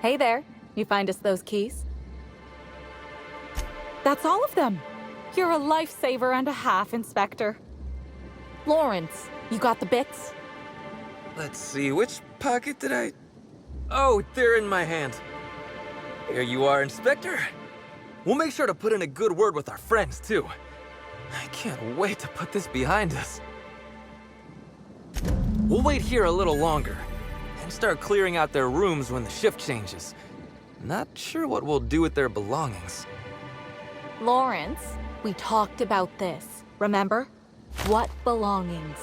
Hey there. You find us those keys? That's all of them. You're a lifesaver and a half, Inspector. Lawrence, you got the bits? Let's see, which pocket did I... Oh, they're in my hand. Here you are, Inspector. We'll make sure to put in a good word with our friends, too. I can't wait to put this behind us. We'll wait here a little longer, and start clearing out their rooms when the shift changes. Not sure what we'll do with their belongings. Lawrence, we talked about this, remember? What belongings?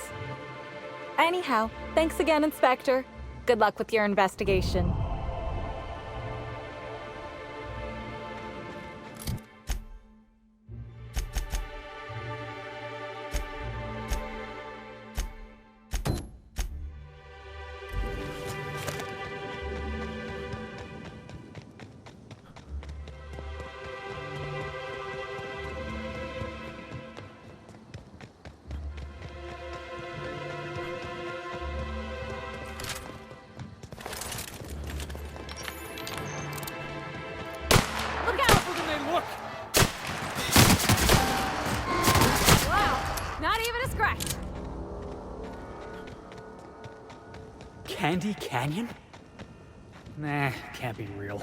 Anyhow, thanks again, Inspector. Good luck with your investigation. Candy Canyon? Nah, can't be real.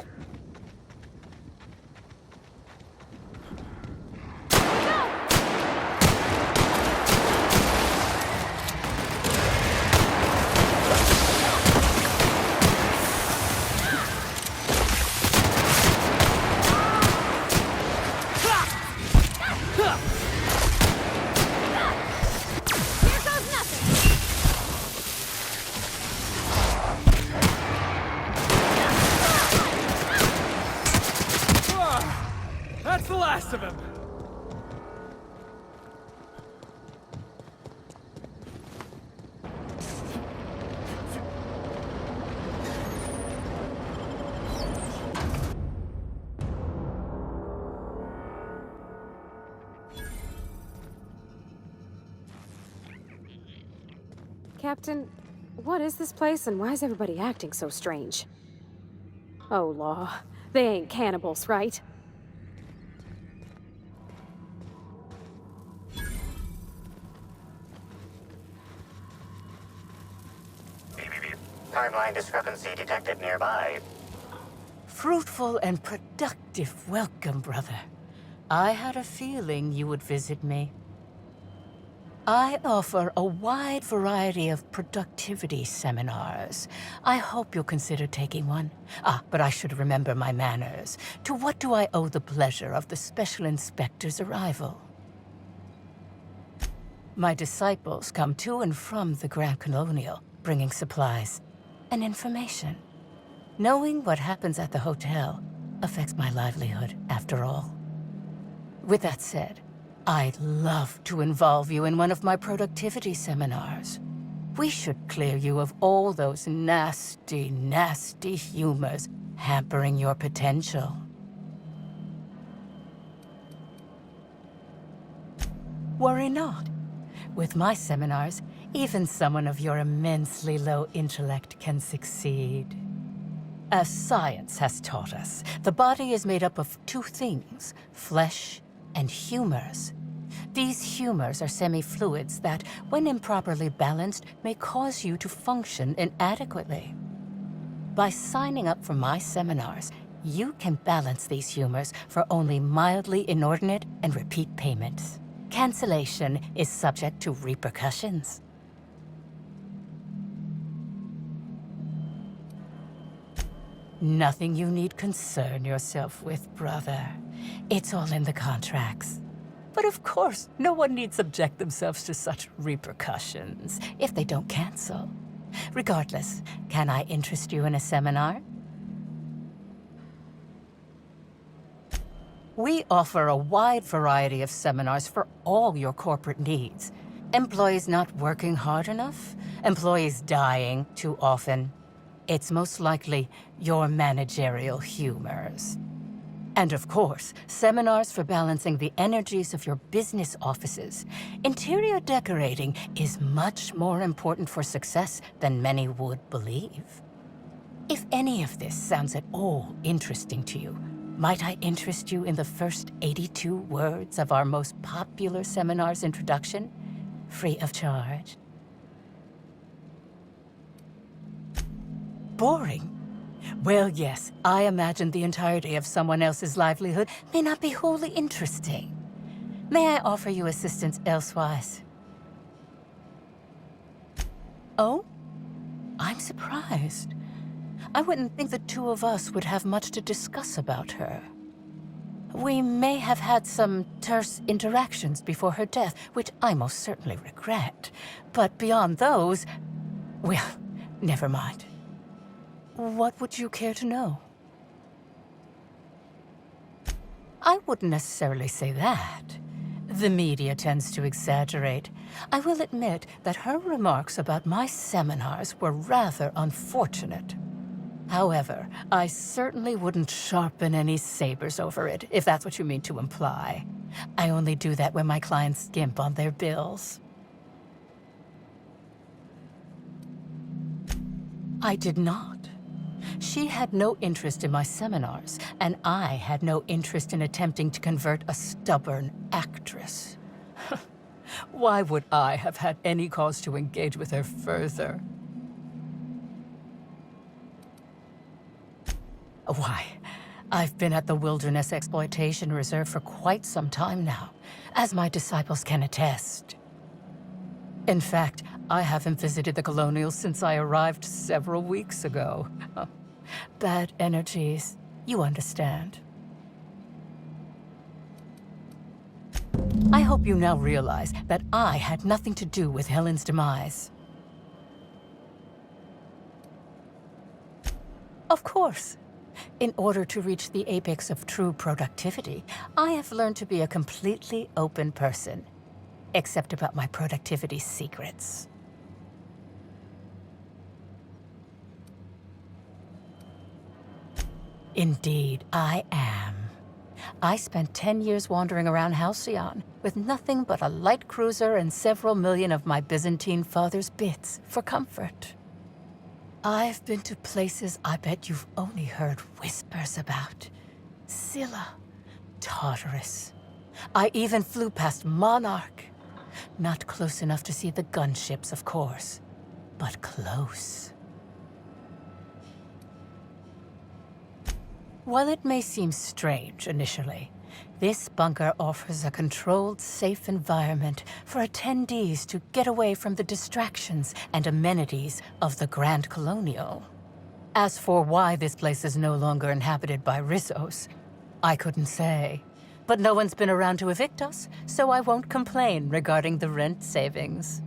That's the last of him! Captain, what is this place and why is everybody acting so strange? Oh, law. They ain't cannibals, right? Timeline discrepancy detected nearby. Fruitful and productive welcome, brother. I had a feeling you would visit me. I offer a wide variety of productivity seminars. I hope you'll consider taking one. But I should remember my manners. To what do I owe the pleasure of the Special Inspector's arrival? My disciples come to and from the Grand Colonial, bringing supplies and information. Knowing what happens at the hotel affects my livelihood, after all. With that said, I'd love to involve you in one of my productivity seminars. We should clear you of all those nasty, nasty humors hampering your potential. Worry not. With my seminars, even someone of your immensely low intellect can succeed. As science has taught us, the body is made up of two things, flesh and humors. These humors are semi-fluids that, when improperly balanced, may cause you to function inadequately. By signing up for my seminars, you can balance these humors for only mildly inordinate and repeat payments. Cancellation is subject to repercussions. Nothing you need concern yourself with, brother. It's all in the contracts. But of course, no one need subject themselves to such repercussions if they don't cancel. Regardless, can I interest you in a seminar? We offer a wide variety of seminars for all your corporate needs. Employees not working hard enough? Employees dying too often? It's most likely your managerial humors. And of course, seminars for balancing the energies of your business offices. Interior decorating is much more important for success than many would believe. If any of this sounds at all interesting to you, might I interest you in the first 82 words of our most popular seminar's introduction? Free of charge. Boring? Well, yes, I imagine the entirety of someone else's livelihood may not be wholly interesting. May I offer you assistance elsewise? Oh? I'm surprised. I wouldn't think the two of us would have much to discuss about her. We may have had some terse interactions before her death, which I most certainly regret. But beyond those, well, never mind. What would you care to know? I wouldn't necessarily say that. The media tends to exaggerate. I will admit that her remarks about my seminars were rather unfortunate. However, I certainly wouldn't sharpen any sabers over it, if that's what you mean to imply. I only do that when my clients skimp on their bills. I did not. She had no interest in my seminars, and I had no interest in attempting to convert a stubborn actress. Why would I have had any cause to engage with her further? Why, I've been at the Wilderness Exploitation Reserve for quite some time now, as my disciples can attest. In fact, I haven't visited the Colonials since I arrived several weeks ago. Bad energies, you understand. I hope you now realize that I had nothing to do with Helen's demise. Of course. In order to reach the apex of true productivity, I have learned to be a completely open person. Except about my productivity secrets. Indeed, I am. I spent 10 years wandering around Halcyon with nothing but a light cruiser and several million of my Byzantine father's bits for comfort. I've been to places I bet you've only heard whispers about. Scylla, Tartarus. I even flew past Monarch. Not close enough to see the gunships, of course, but close. While it may seem strange initially, this bunker offers a controlled, safe environment for attendees to get away from the distractions and amenities of the Grand Colonial. As for why this place is no longer inhabited by Rizos, I couldn't say. But no one's been around to evict us, so I won't complain regarding the rent savings.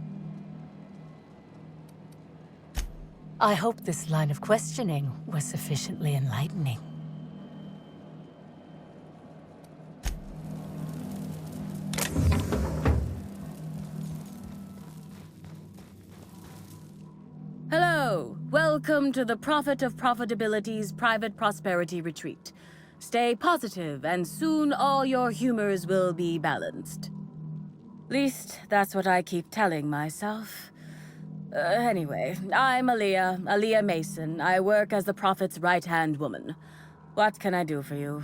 I hope this line of questioning was sufficiently enlightening. Hello! Welcome to the Prophet of Profitability's Private Prosperity Retreat. Stay positive, and soon all your humors will be balanced. Least, that's what I keep telling myself. Anyway, I'm Aaliyah Mason. I work as the Prophet's right-hand woman. What can I do for you?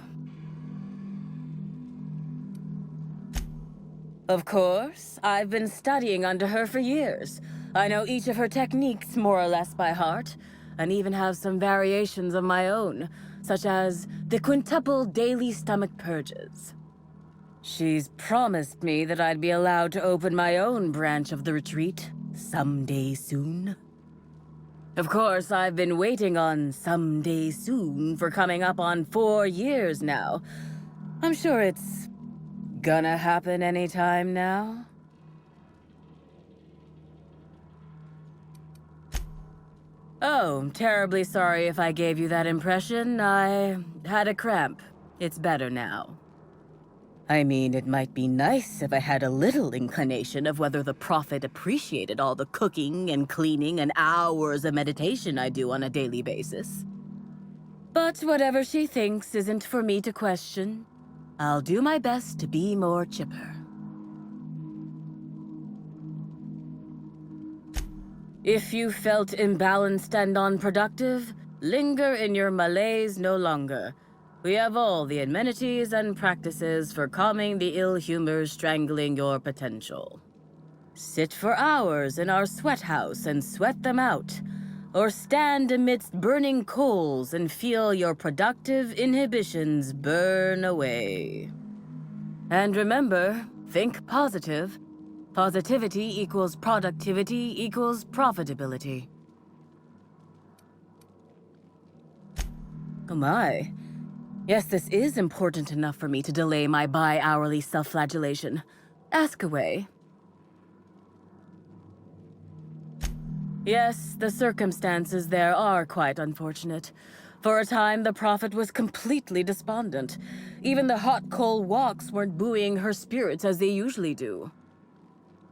Of course, I've been studying under her for years. I know each of her techniques more or less by heart, and even have some variations of my own, such as the quintuple daily stomach purges. She's promised me that I'd be allowed to open my own branch of the retreat someday soon. Of course, I've been waiting on someday soon for coming up on 4 years now. I'm sure it's gonna happen anytime now. Oh, terribly sorry if I gave you that impression. I had a cramp. It's better now. I mean, it might be nice if I had a little inclination of whether the Prophet appreciated all the cooking and cleaning and hours of meditation I do on a daily basis. But whatever she thinks isn't for me to question. I'll do my best to be more chipper. If you felt imbalanced and unproductive, Linger in your malaise no longer. We have all the amenities and practices for calming the ill humor strangling your potential. Sit for hours in our sweat house and sweat them out, or stand amidst burning coals and feel your productive inhibitions burn away. And remember, think positive. Positivity equals productivity equals profitability. Oh my. Yes, this is important enough for me to delay my bi-hourly self-flagellation. Ask away. Yes, the circumstances there are quite unfortunate. For a time, the Prophet was completely despondent. Even the hot coal walks weren't buoying her spirits as they usually do.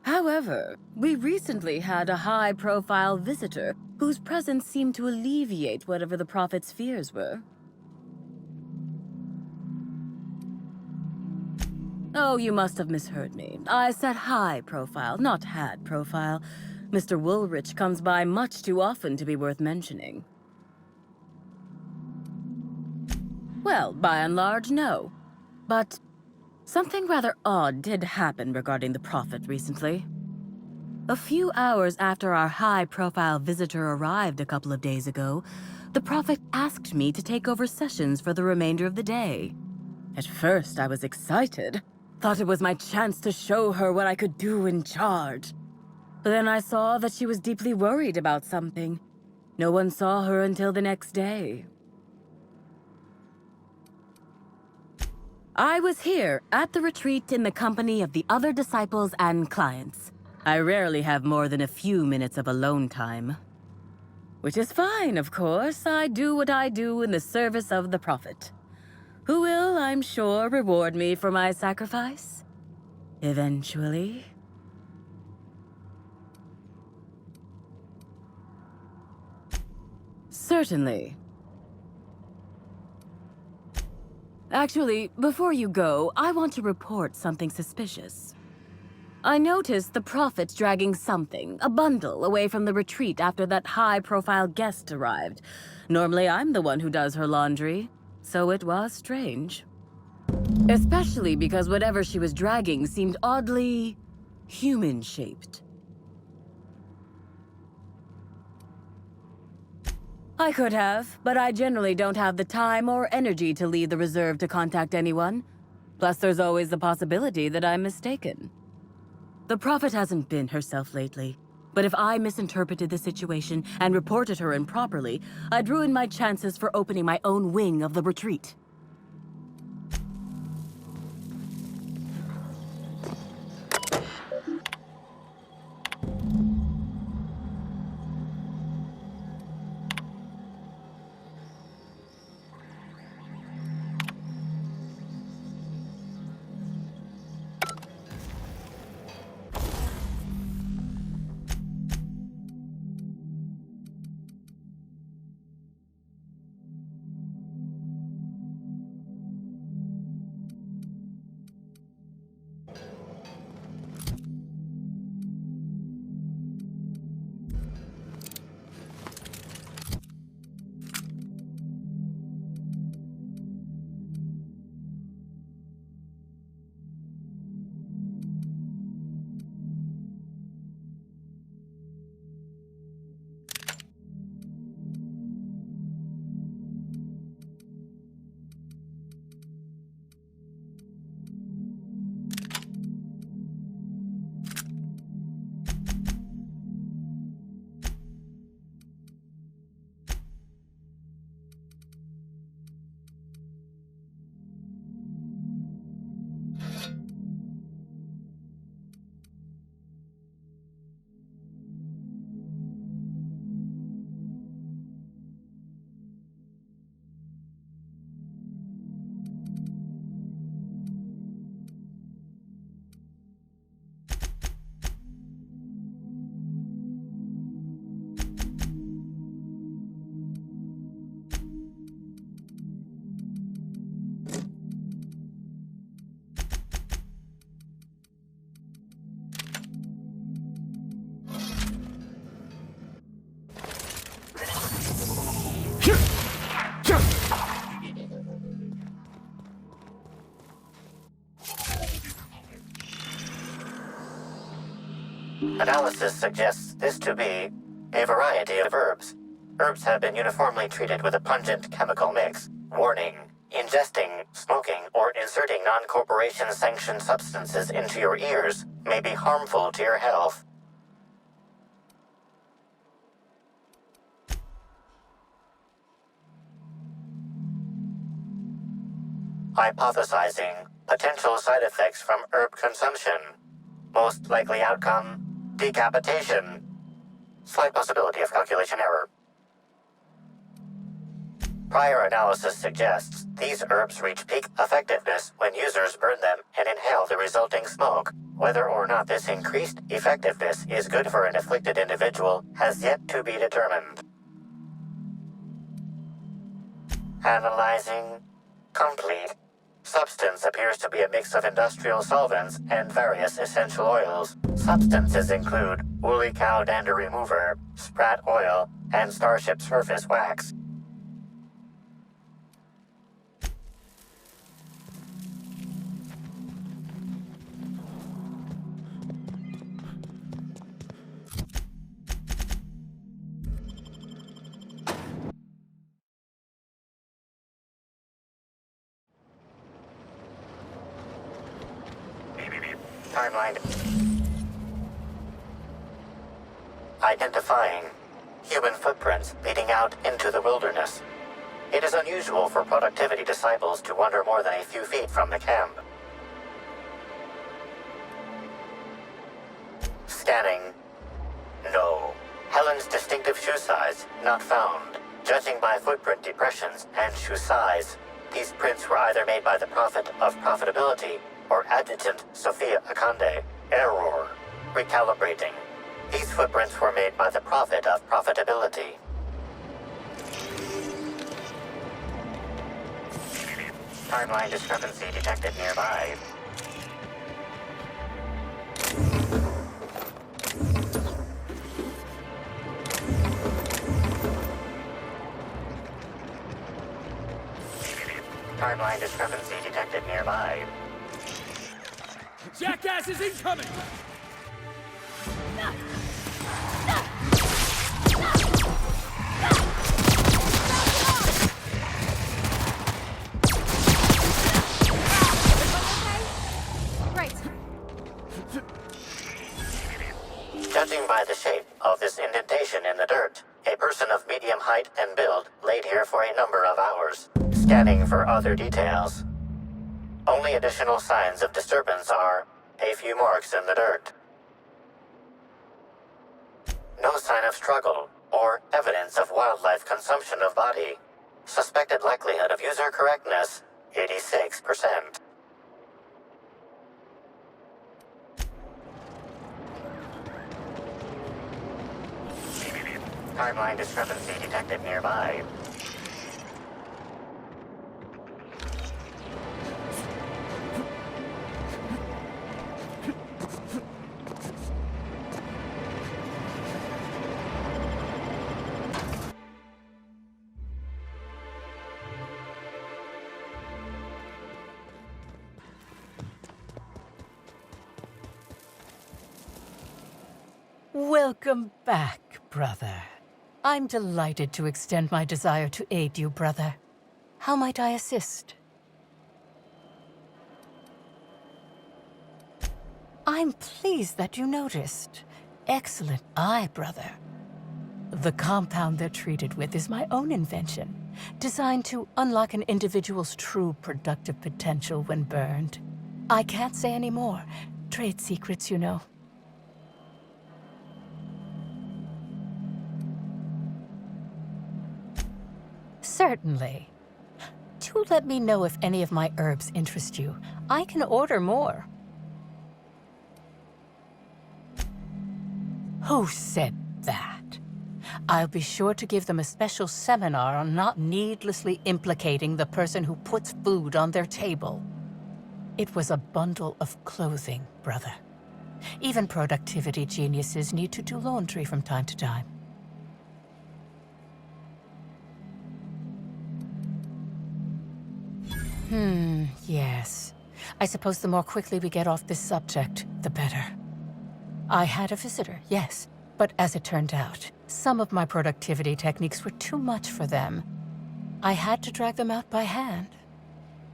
However, we recently had a high-profile visitor whose presence seemed to alleviate whatever the Prophet's fears were. Oh, you must have misheard me. I said high profile, not had profile. Mr. Woolrich comes by much too often to be worth mentioning. Well, by and large, no. But something rather odd did happen regarding the Prophet recently. A few hours after our high-profile visitor arrived a couple of days ago, the Prophet asked me to take over sessions for the remainder of the day. At first, I was excited. Thought it was my chance to show her what I could do in charge. But then I saw that she was deeply worried about something. No one saw her until the next day. I was here at the retreat in the company of the other disciples and clients. I rarely have more than a few minutes of alone time. Which is fine, of course. I do what I do in the service of the Prophet, who will, I'm sure, reward me for my sacrifice. Eventually. Certainly. Actually, before you go, I want to report something suspicious. I noticed the Prophet dragging something, a bundle, away from the retreat after that high-profile guest arrived. Normally, I'm the one who does her laundry, so it was strange. Especially because whatever she was dragging seemed oddly human-shaped. I could have, but I generally don't have the time or energy to leave the reserve to contact anyone. Plus, there's always the possibility that I'm mistaken. The Prophet hasn't been herself lately, but if I misinterpreted the situation and reported her improperly, I'd ruin my chances for opening my own wing of the retreat. Analysis suggests this to be a variety of herbs. Herbs have been uniformly treated with a pungent chemical mix. Warning: ingesting, smoking, or inserting non-corporation sanctioned substances into your ears may be harmful to your health. Hypothesizing potential side effects from herb consumption. Most likely outcome: decapitation. Slight possibility of calculation error. Prior analysis suggests these herbs reach peak effectiveness when users burn them and inhale the resulting smoke. Whether or not this increased effectiveness is good for an afflicted individual has yet to be determined. Analyzing complete. Substance appears to be a mix of industrial solvents and various essential oils. Substances include woolly cow dander remover, sprat oil, and starship surface wax. Timeline. Identifying human footprints leading out into the wilderness. It is unusual for productivity disciples to wander more than a few feet from the camp. Scanning. No. Helen's distinctive shoe size not found. Judging by footprint depressions and shoe size, these prints were either made by the Prophet of Profitability or Adjutant Sophia Akande. Error. Recalibrating. These footprints were made by the Prophet of Profitability. Timeline discrepancy detected nearby. Timeline discrepancy detected nearby. Jackasses incoming! Right. Judging by the shape of this indentation in the dirt, a person of medium height and build laid here for a number of hours. Scanning for other details. Only additional signs of disturbance are a few marks in the dirt. No sign of struggle or evidence of wildlife consumption of body. Suspected likelihood of user correctness, 86%. Timeline discrepancy detected nearby. Welcome back, brother. I'm delighted to extend my desire to aid you, brother. How might I assist? I'm pleased that you noticed. Excellent eye, brother. The compound they're treated with is my own invention, designed to unlock an individual's true productive potential when burned. I can't say any more. Trade secrets, you know. Certainly. Do let me know if any of my herbs interest you. I can order more. Who said that? I'll be sure to give them a special seminar on not needlessly implicating the person who puts food on their table. It was a bundle of clothing, brother. Even productivity geniuses need to do laundry from time to time. Yes. I suppose the more quickly we get off this subject, the better. I had a visitor, yes. But as it turned out, some of my productivity techniques were too much for them. I had to drag them out by hand.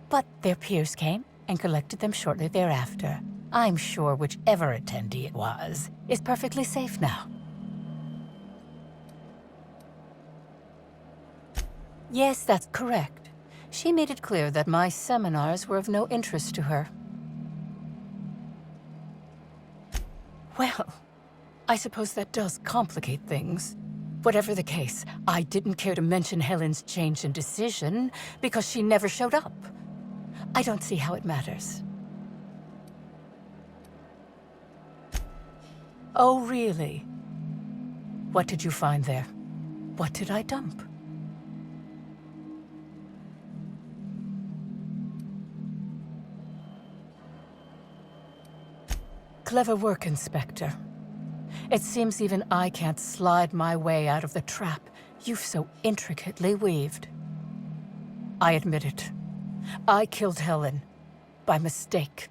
But their peers came and collected them shortly thereafter. I'm sure whichever attendee it was is perfectly safe now. Yes, that's correct. She made it clear that my seminars were of no interest to her. Well, I suppose that does complicate things. Whatever the case, I didn't care to mention Helen's change in decision because she never showed up. I don't see how it matters. Oh, really? What did you find there? What did I dump? Clever work, Inspector. It seems even I can't slide my way out of the trap you've so intricately weaved. I admit it. I killed Helen. By mistake.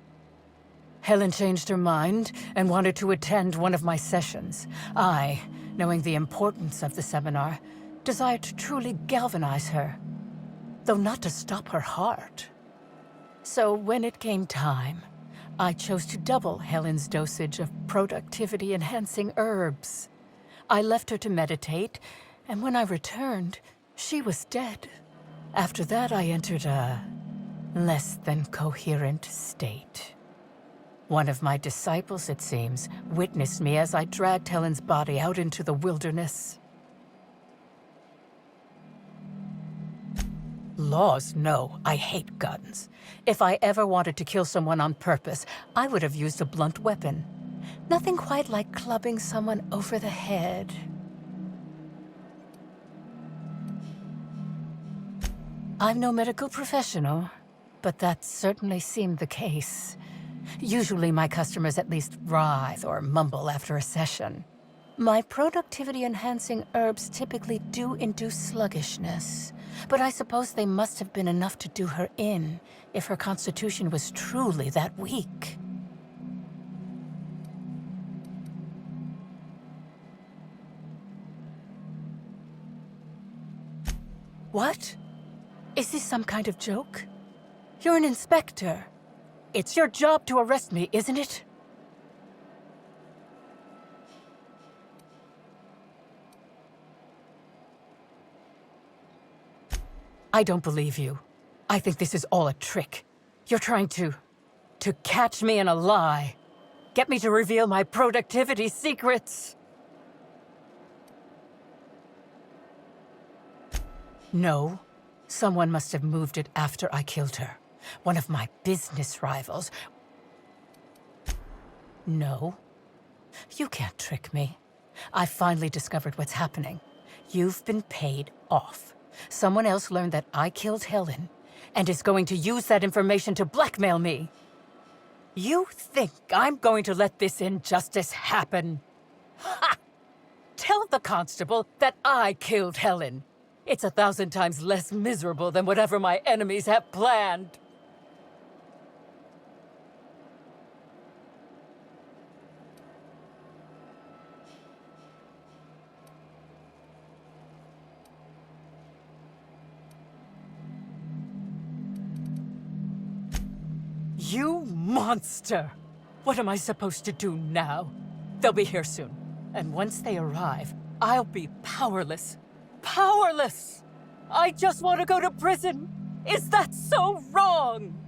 Helen changed her mind and wanted to attend one of my sessions. I, knowing the importance of the seminar, desired to truly galvanize her, though not to stop her heart. So when it came time, I chose to double Helen's dosage of productivity-enhancing herbs. I left her to meditate, and when I returned, she was dead. After that, I entered a less than coherent state. One of my disciples, it seems, witnessed me as I dragged Helen's body out into the wilderness. Laws, no. I hate guns. If I ever wanted to kill someone on purpose, I would have used a blunt weapon. Nothing quite like clubbing someone over the head. I'm no medical professional, but that certainly seemed the case. Usually my customers at least writhe or mumble after a session. My productivity-enhancing herbs typically do induce sluggishness, but I suppose they must have been enough to do her in, if her constitution was truly that weak. What? Is this some kind of joke? You're an inspector. It's your job to arrest me, isn't it? I don't believe you. I think this is all a trick. You're trying to catch me in a lie. Get me to reveal my productivity secrets. No. Someone must have moved it after I killed her. One of my business rivals. No. You can't trick me. I finally discovered what's happening. You've been paid off. Someone else learned that I killed Helen, and is going to use that information to blackmail me. You think I'm going to let this injustice happen? Ha! Tell the constable that I killed Helen. It's 1,000 times less miserable than whatever my enemies have planned. You monster! What am I supposed to do now? They'll be here soon. And once they arrive, I'll be powerless. Powerless! I just want to go to prison! Is that so wrong?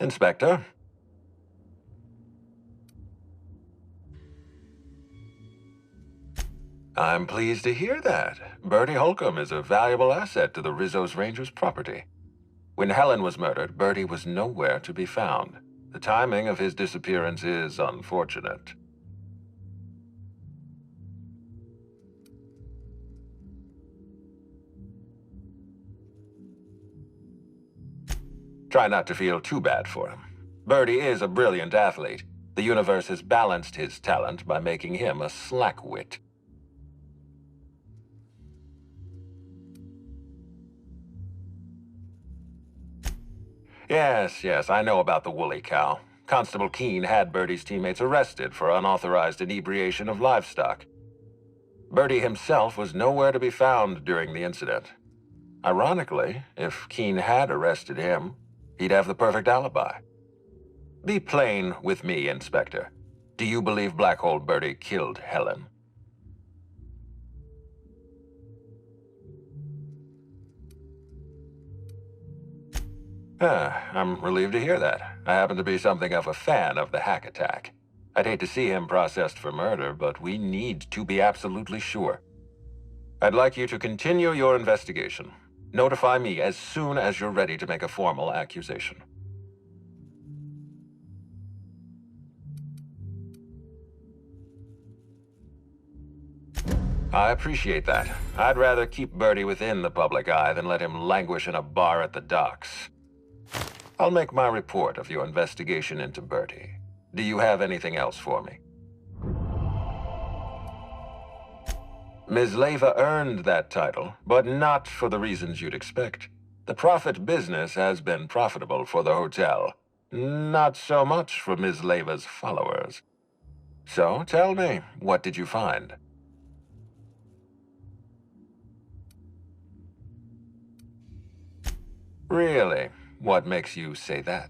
Inspector? I'm pleased to hear that. Bertie Holcomb is a valuable asset to the Rizzo's Rangers property. When Helen was murdered, Bertie was nowhere to be found. The timing of his disappearance is unfortunate. Try not to feel too bad for him. Bertie is a brilliant athlete. The universe has balanced his talent by making him a slackwit. Yes, I know about the woolly cow. Constable Keene had Bertie's teammates arrested for unauthorized inebriation of livestock. Bertie himself was nowhere to be found during the incident. Ironically, if Keene had arrested him, he'd have the perfect alibi. Be plain with me, Inspector. Do you believe Black Hole Bertie killed Helen? I'm relieved to hear that. I happen to be something of a fan of the hack attack. I'd hate to see him processed for murder, but we need to be absolutely sure. I'd like you to continue your investigation. Notify me as soon as you're ready to make a formal accusation. I appreciate that. I'd rather keep Bertie within the public eye than let him languish in a bar at the docks. I'll make my report of your investigation into Bertie. Do you have anything else for me? Ms. Leyva earned that title, but not for the reasons you'd expect. The profit business has been profitable for the hotel. Not so much for Ms. Leyva's followers. So, tell me, what did you find? Really? What makes you say that?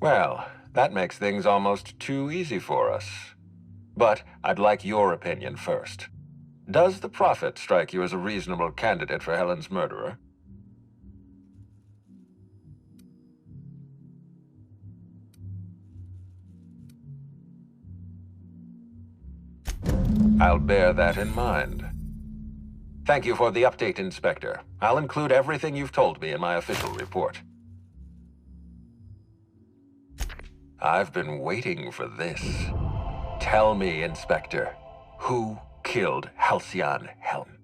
Well, that makes things almost too easy for us. But I'd like your opinion first. Does the Prophet strike you as a reasonable candidate for Helen's murderer? I'll bear that in mind. Thank you for the update, Inspector. I'll include everything you've told me in my official report. I've been waiting for this. Tell me, Inspector, who killed Halcyon Helen?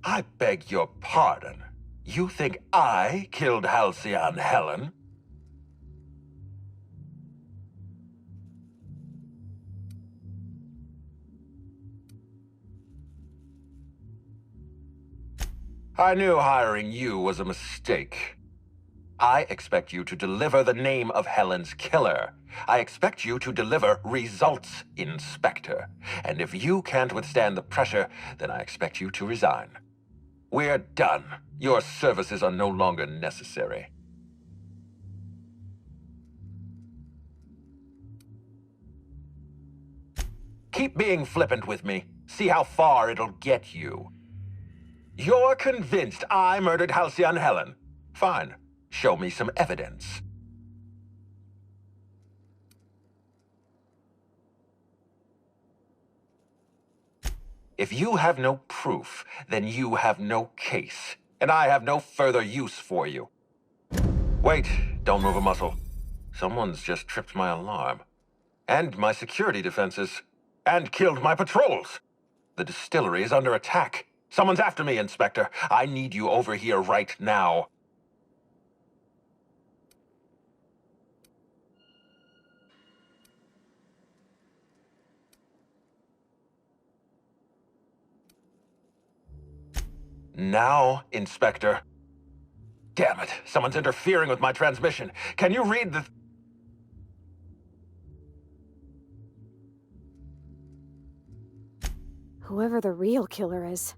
I beg your pardon. You think I killed Halcyon Helen? I knew hiring you was a mistake. I expect you to deliver the name of Helen's killer. I expect you to deliver results, Inspector. And if you can't withstand the pressure, then I expect you to resign. We're done. Your services are no longer necessary. Keep being flippant with me. See how far it'll get you. You're convinced I murdered Halcyon Helen. Fine. Show me some evidence. If you have no proof, then you have no case, and I have no further use for you. Wait, don't move a muscle. Someone's just tripped my alarm. And my security defenses. And killed my patrols. The distillery is under attack. Someone's after me, Inspector. I need you over here right now. Now, Inspector. Damn it, someone's interfering with my transmission. Can you read the... Whoever the real killer is,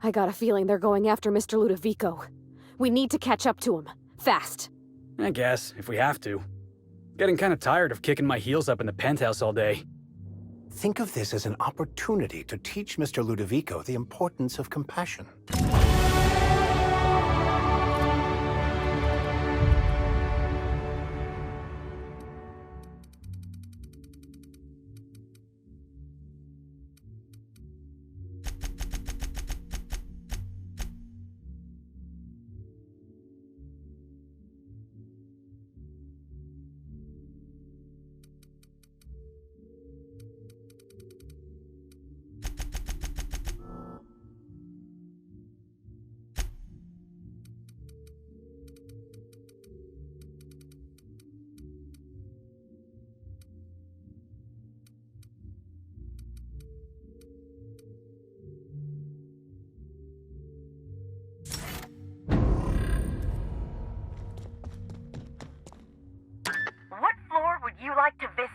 I got a feeling they're going after Mr. Ludovico. We need to catch up to him. Fast. I guess, if we have to. Getting kind of tired of kicking my heels up in the penthouse all day. Think of this as an opportunity to teach Mr. Ludovico the importance of compassion. What floor would you like to visit?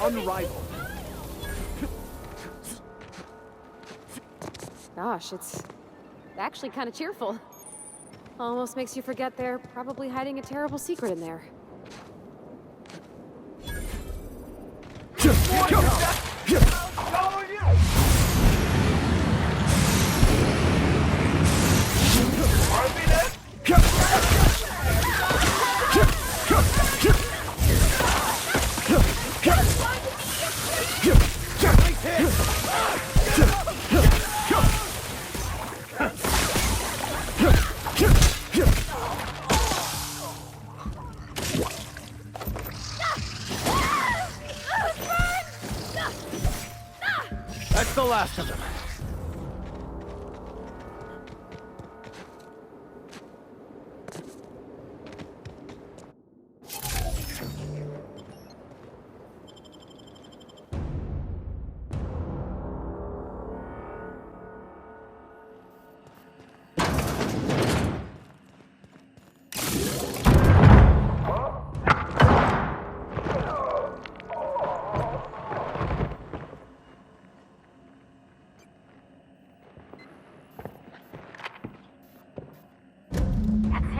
Unrivaled. Gosh, it's actually kind of cheerful. Almost makes you forget they're probably hiding a terrible secret in there. That's the last of them.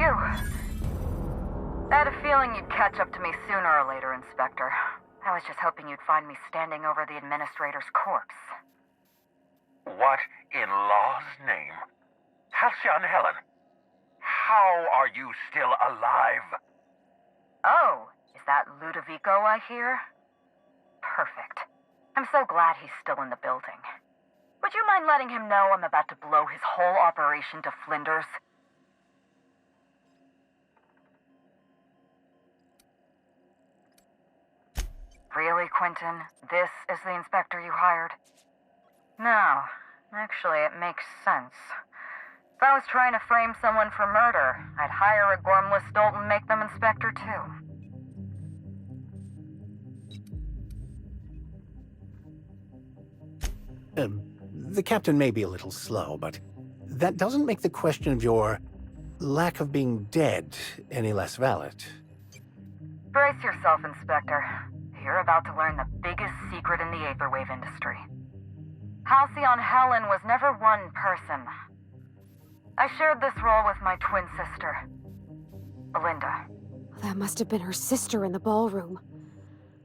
you. I had a feeling you'd catch up to me sooner or later, Inspector. I was just hoping you'd find me standing over the administrator's corpse. What in law's name? Halcyon Helen, how are you still alive? Oh, is that Ludovico I hear? Perfect. I'm so glad he's still in the building. Would you mind letting him know I'm about to blow his whole operation to flinders? Really, Quentin? This is the inspector you hired? No. Actually, it makes sense. If I was trying to frame someone for murder, I'd hire a gormless dolt and make them inspector too. The captain may be a little slow, but that doesn't make the question of your lack of being dead any less valid. Brace yourself, Inspector. You're about to learn the biggest secret in the Aetherwave industry. Halcyon Helen was never one person. I shared this role with my twin sister, Belinda. That must have been her sister in the ballroom.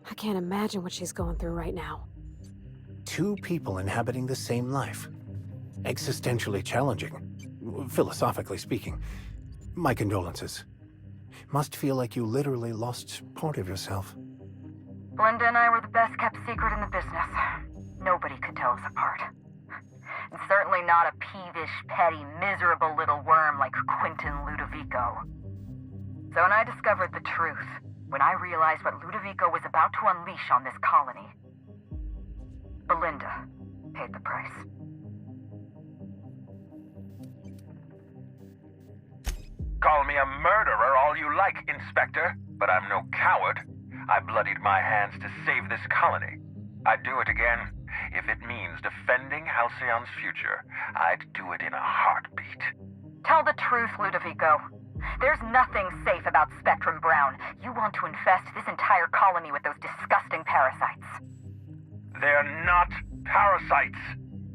I can't imagine what she's going through right now. Two people inhabiting the same life. Existentially challenging, philosophically speaking. My condolences. Must feel like you literally lost part of yourself. Belinda and I were the best kept secret in the business. Nobody could tell us apart. And certainly not a peevish, petty, miserable little worm like Quentin Ludovico. So when I discovered the truth, when I realized what Ludovico was about to unleash on this colony, Belinda paid the price. Call me a murderer all you like, Inspector, but I'm no coward. I bloodied my hands to save this colony. I'd do it again. If it means defending Halcyon's future, I'd do it in a heartbeat. Tell the truth, Ludovico. There's nothing safe about Spectrum Brown. You want to infest this entire colony with those disgusting parasites. They're not parasites.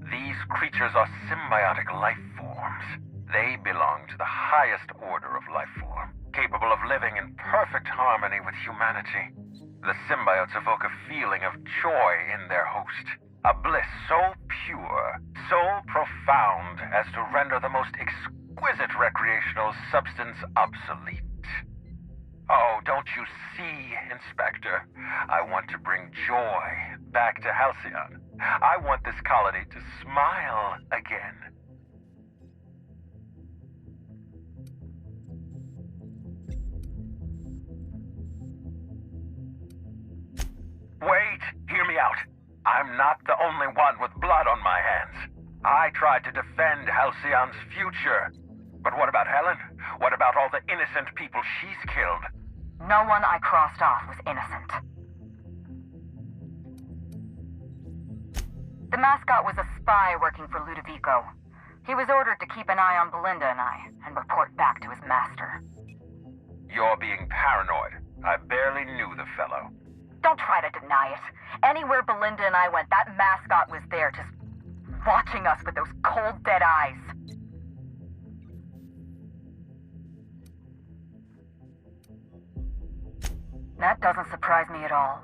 These creatures are symbiotic life forms. They belong to the highest order of life form, capable of living in perfect harmony with humanity. The symbiotes evoke a feeling of joy in their host, a bliss so pure, so profound as to render the most exquisite recreational substance obsolete. Oh, don't you see, Inspector? I want to bring joy back to Halcyon. I want this colony to smile again. Wait, hear me out. I'm not the only one with blood on my hands. I tried to defend Halcyon's future. But what about Helen? What about all the innocent people she's killed? No one I crossed off was innocent. The mascot was a spy working for Ludovico. He was ordered to keep an eye on Belinda and I, and report back to his master. You're being paranoid. I barely knew the fellow. Don't try to deny it. Anywhere Belinda and I went, that mascot was there, just watching us with those cold, dead eyes. That doesn't surprise me at all.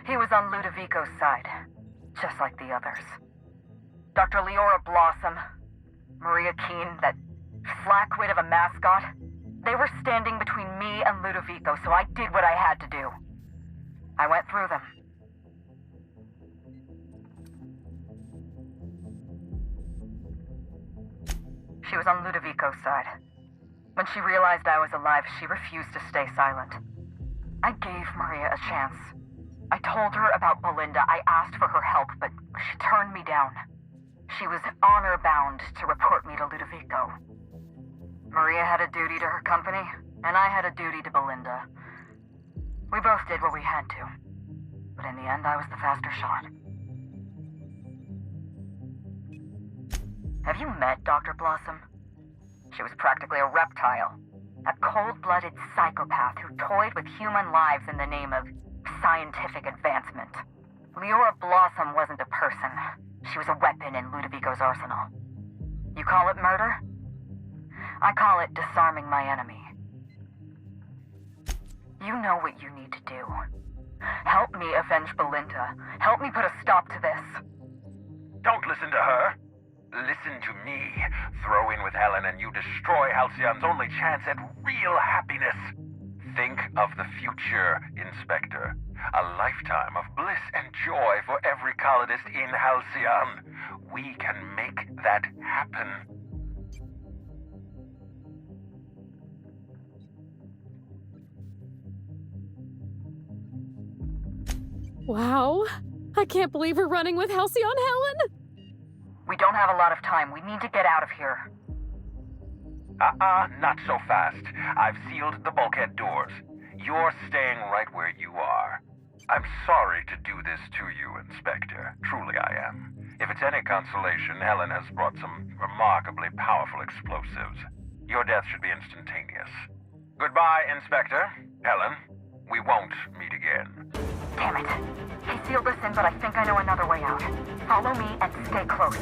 He was on Ludovico's side, just like the others. Dr. Leora Blossom, Maria Keene, that flackwit of a mascot, they were standing between me and Ludovico, so I did what I had to do. I went through them. She was on Ludovico's side. When she realized I was alive, she refused to stay silent. I gave Maria a chance. I told her about Belinda. I asked for her help, but she turned me down. She was honor-bound to report me to Ludovico. Maria had a duty to her company, and I had a duty to Belinda. We both did what we had to. But in the end, I was the faster shot. Have you met Dr. Blossom? She was practically a reptile. A cold-blooded psychopath who toyed with human lives in the name of scientific advancement. Leora Blossom wasn't a person. She was a weapon in Ludovico's arsenal. You call it murder? I call it disarming my enemy. You know what you need to do. Help me avenge Belinda. Help me put a stop to this. Don't listen to her. Listen to me. Throw in with Helen and you destroy Halcyon's only chance at real happiness. Think of the future, Inspector. A lifetime of bliss and joy for every colonist in Halcyon. We can make that happen. Wow. I can't believe we're running with Halcyon Helen! We don't have a lot of time. We need to get out of here. Not so fast. I've sealed the bulkhead doors. You're staying right where you are. I'm sorry to do this to you, Inspector. Truly I am. If it's any consolation, Helen has brought some remarkably powerful explosives. Your death should be instantaneous. Goodbye, Inspector. Helen, we won't meet again. Damn it. He sealed us in, but I think I know another way out. Follow me and stay close.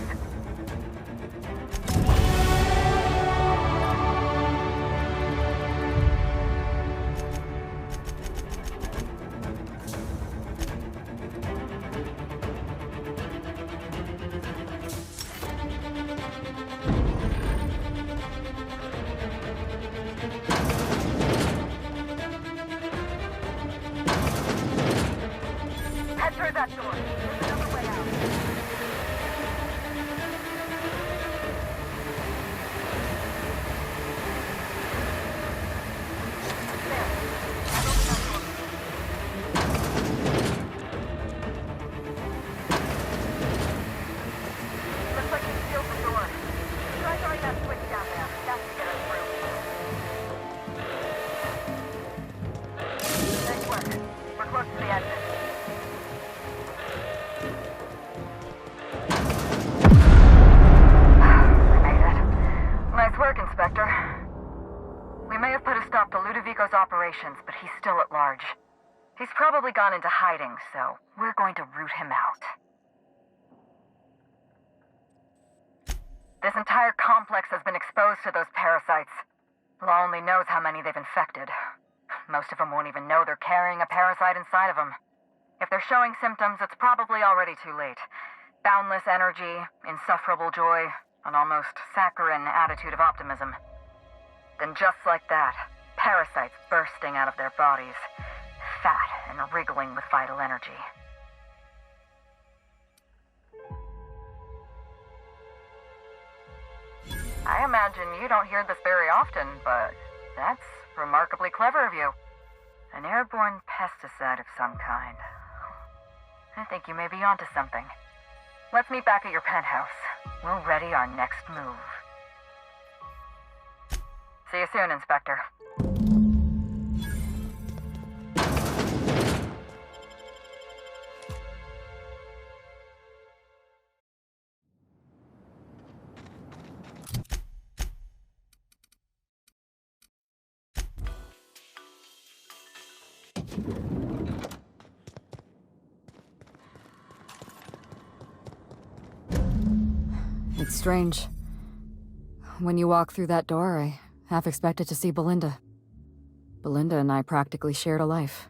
Head through that door. There's another way out. Looks like he sealed the door. Try throwing that switch down there. That should get us through. Nice work. We're close to the exit. Nice work, Inspector. We may have put a stop to Ludovico's operations, but he's still at large. He's probably gone into hiding, so we're going to root him out. This entire complex has been exposed to those parasites. Law only knows how many they've infected. Most of them won't even know they're carrying a parasite inside of them. If they're showing symptoms, it's probably already too late. Boundless energy, insufferable joy, an almost saccharine attitude of optimism. Then just like that, parasites bursting out of their bodies, fat and wriggling with vital energy. I imagine you don't hear this very often, but that's remarkably clever of you. An airborne pesticide of some kind. I think you may be onto something. Let's meet back at your penthouse. We'll ready our next move. See you soon, Inspector. It's strange. When you walk through that door, I half expected to see Belinda. Belinda and I practically shared a life.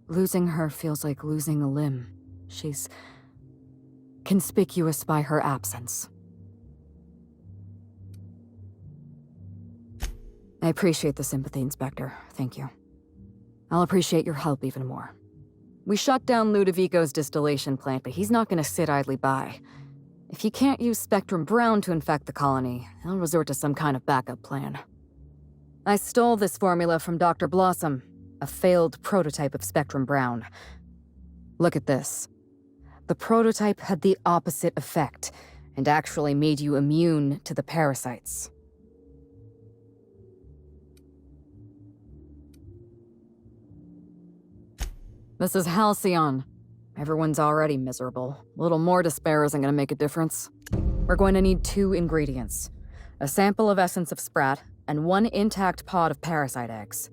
Losing her feels like losing a limb. She's conspicuous by her absence. I appreciate the sympathy, Inspector. Thank you. I'll appreciate your help even more. We shut down Ludovico's distillation plant, but he's not going to sit idly by. If he can't use Spectrum Brown to infect the colony, he'll resort to some kind of backup plan. I stole this formula from Dr. Blossom, a failed prototype of Spectrum Brown. Look at this. The prototype had the opposite effect, and actually made you immune to the parasites. This is Halcyon. Everyone's already miserable. A little more despair isn't gonna make a difference. We're going to need 2 ingredients. A sample of essence of sprat, and 1 intact pod of parasite eggs.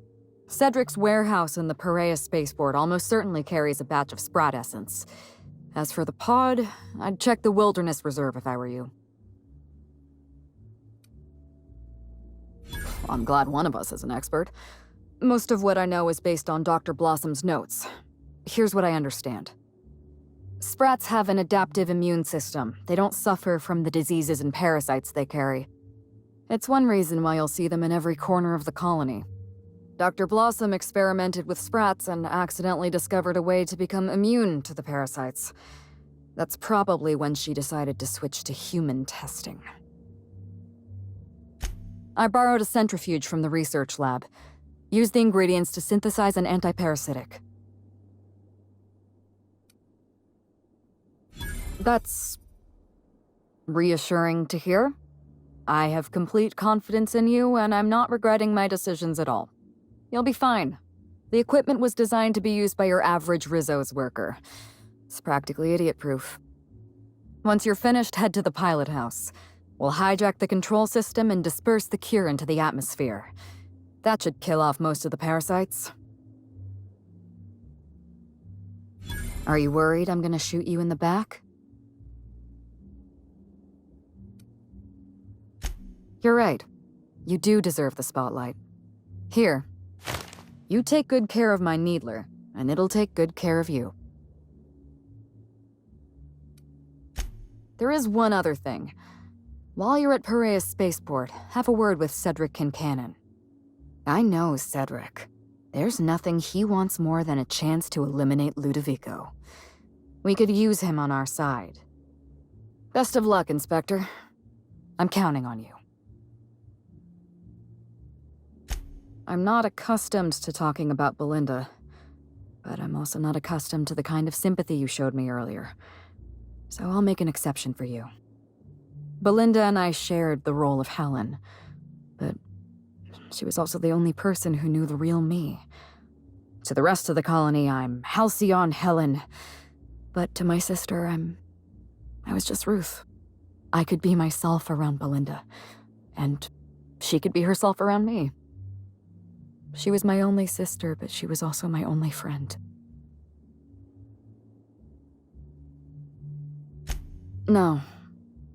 Cedric's warehouse in the Perea spaceport almost certainly carries a batch of sprat essence. As for the pod, I'd check the Wilderness Reserve if I were you. I'm glad one of us is an expert. Most of what I know is based on Dr. Blossom's notes. Here's what I understand. Sprats have an adaptive immune system. They don't suffer from the diseases and parasites they carry. It's one reason why you'll see them in every corner of the colony. Dr. Blossom experimented with Sprats and accidentally discovered a way to become immune to the parasites. That's probably when she decided to switch to human testing. I borrowed a centrifuge from the research lab. Used the ingredients to synthesize an antiparasitic. That's reassuring to hear. I have complete confidence in you, and I'm not regretting my decisions at all. You'll be fine. The equipment was designed to be used by your average Rizzo's worker. It's practically idiot-proof. Once you're finished, head to the pilot house. We'll hijack the control system and disperse the cure into the atmosphere. That should kill off most of the parasites. Are you worried I'm gonna shoot you in the back? You're right. You do deserve the spotlight. Here. You take good care of my Needler, and it'll take good care of you. There is one other thing. While you're at Piraeus Spaceport, have a word with Cedric Kincannon. I know Cedric. There's nothing he wants more than a chance to eliminate Ludovico. We could use him on our side. Best of luck, Inspector. I'm counting on you. I'm not accustomed to talking about Belinda, but I'm also not accustomed to the kind of sympathy you showed me earlier. So I'll make an exception for you. Belinda and I shared the role of Helen, but she was also the only person who knew the real me. To the rest of the colony, I'm Halcyon Helen, but to my sister, I was just Ruth. I could be myself around Belinda, and she could be herself around me. She was my only sister, but she was also my only friend. No,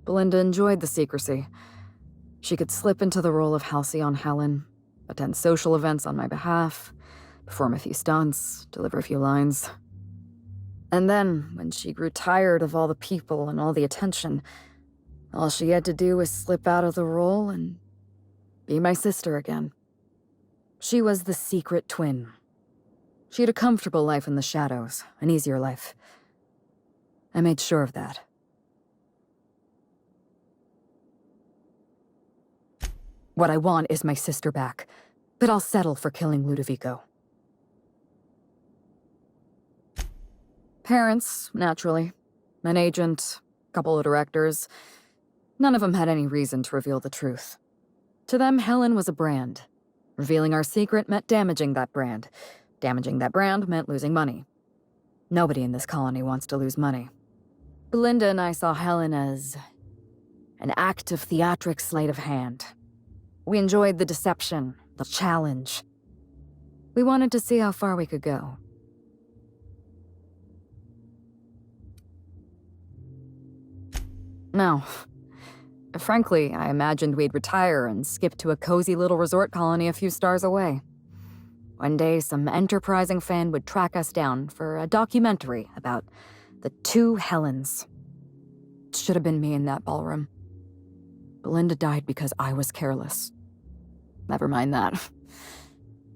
Belinda enjoyed the secrecy. She could slip into the role of Halcyon Helen, attend social events on my behalf, perform a few stunts, deliver a few lines. And then, when she grew tired of all the people and all the attention, all she had to do was slip out of the role and be my sister again. She was the secret twin. She had a comfortable life in the shadows, an easier life. I made sure of that. What I want is my sister back, but I'll settle for killing Ludovico. Parents, naturally. An agent, a couple of directors. None of them had any reason to reveal the truth. To them, Helen was a brand. Revealing our secret meant damaging that brand. Damaging that brand meant losing money. Nobody in this colony wants to lose money. Belinda and I saw Helen as an act of theatric sleight of hand. We enjoyed the deception, the challenge. We wanted to see how far we could go. No. Frankly, I imagined we'd retire and skip to a cozy little resort colony a few stars away. One day, some enterprising fan would track us down for a documentary about the two Helens. It should have been me in that ballroom. Belinda died because I was careless. Never mind that.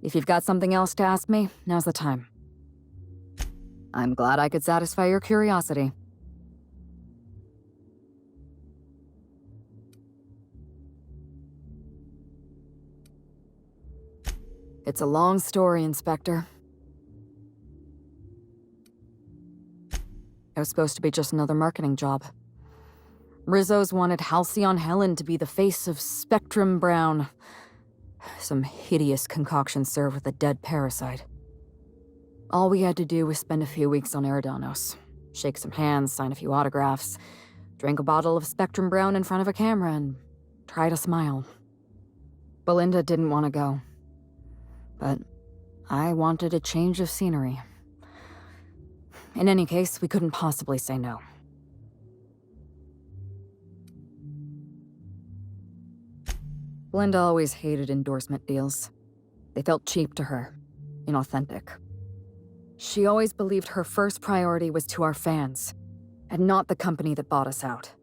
If you've got something else to ask me, now's the time. I'm glad I could satisfy your curiosity. It's a long story, Inspector. It was supposed to be just another marketing job. Rizzo's wanted Halcyon Helen to be the face of Spectrum Brown. Some hideous concoction served with a dead parasite. All we had to do was spend a few weeks on Eridanos, shake some hands, sign a few autographs, drink a bottle of Spectrum Brown in front of a camera, and try to smile. Belinda didn't want to go. But I wanted a change of scenery. In any case, we couldn't possibly say no. Belinda always hated endorsement deals. They felt cheap to her, inauthentic. She always believed her first priority was to our fans, and not the company that bought us out.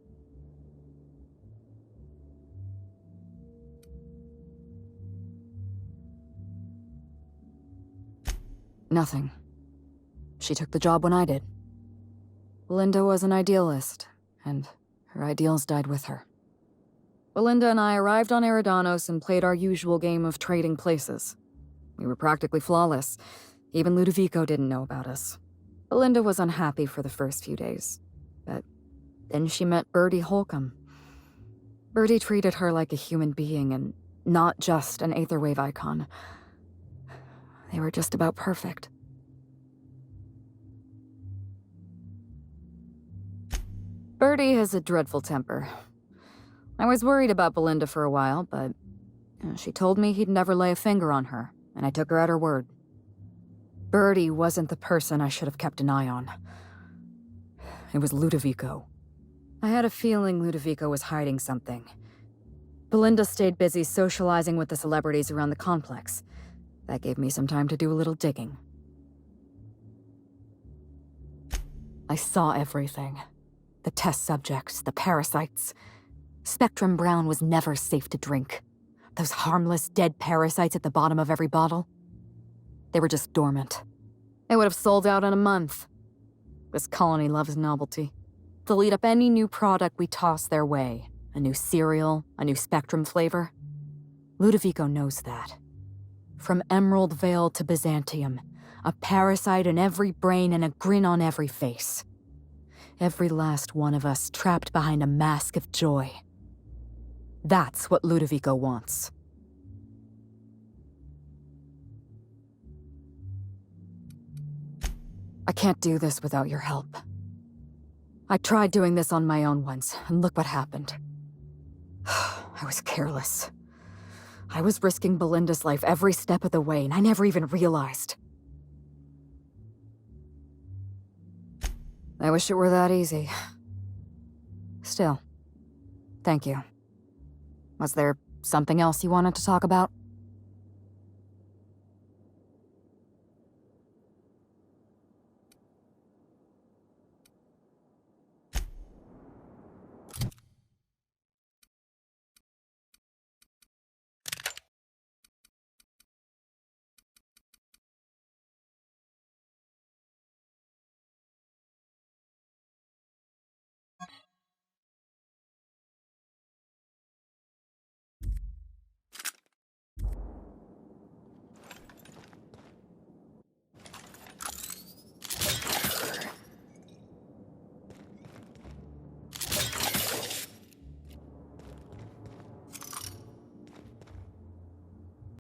Nothing. She took the job when I did. Belinda was an idealist, and her ideals died with her. Belinda and I arrived on Eridanos and played our usual game of trading places. We were practically flawless. Even Ludovico didn't know about us. Belinda was unhappy for the first few days, but then she met Bertie Holcomb. Bertie treated her like a human being and not just an Aetherwave icon. They were just about perfect. Bertie has a dreadful temper. I was worried about Belinda for a while, but she told me he'd never lay a finger on her, and I took her at her word. Bertie wasn't the person I should have kept an eye on. It was Ludovico. I had a feeling Ludovico was hiding something. Belinda stayed busy socializing with the celebrities around the complex. That gave me some time to do a little digging. I saw everything. The test subjects, the parasites. Spectrum Brown was never safe to drink. Those harmless, dead parasites at the bottom of every bottle. They were just dormant. They would have sold out in a month. This colony loves novelty. They'll eat up any new product we toss their way. A new cereal, a new Spectrum flavor. Ludovico knows that. From Emerald Vale to Byzantium, a parasite in every brain and a grin on every face. Every last one of us trapped behind a mask of joy. That's what Ludovico wants. I can't do this without your help. I tried doing this on my own once, and look what happened. I was careless. I was risking Belinda's life every step of the way, and I never even realized. I wish it were that easy. Still, thank you. Was there something else you wanted to talk about?